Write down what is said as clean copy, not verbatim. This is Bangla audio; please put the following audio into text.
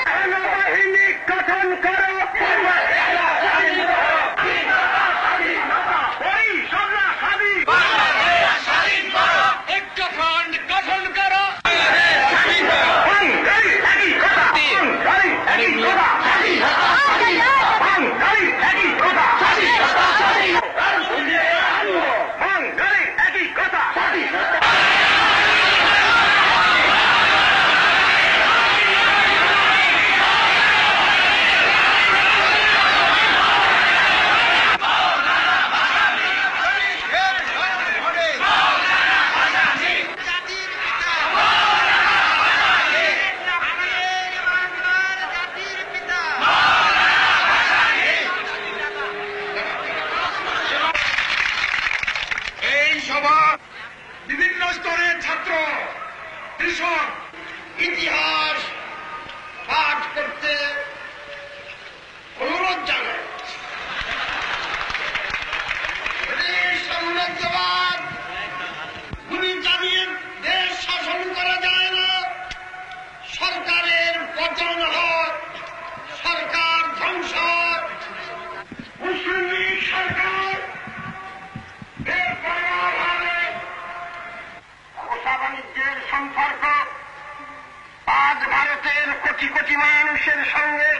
সেনাবাহিনী গঠন করো, ঐক্যফ্রন্ট গঠন করো। বিভিন্ন স্তরের ছাত্র, কৃষক ইতিহাস পাঠ করতে অনুরোধ জানায়। সাম্রাজ্যবাদ গুলি চালিয়ে দেশ শাসন করা যায় না। সরকারের পতন হয়, সরকার ধ্বংস। মুসলিম লীগ সরকার বাণিজ্যের সম্পর্ক আজ ভারতের কোটি কোটি মানুষের সঙ্গে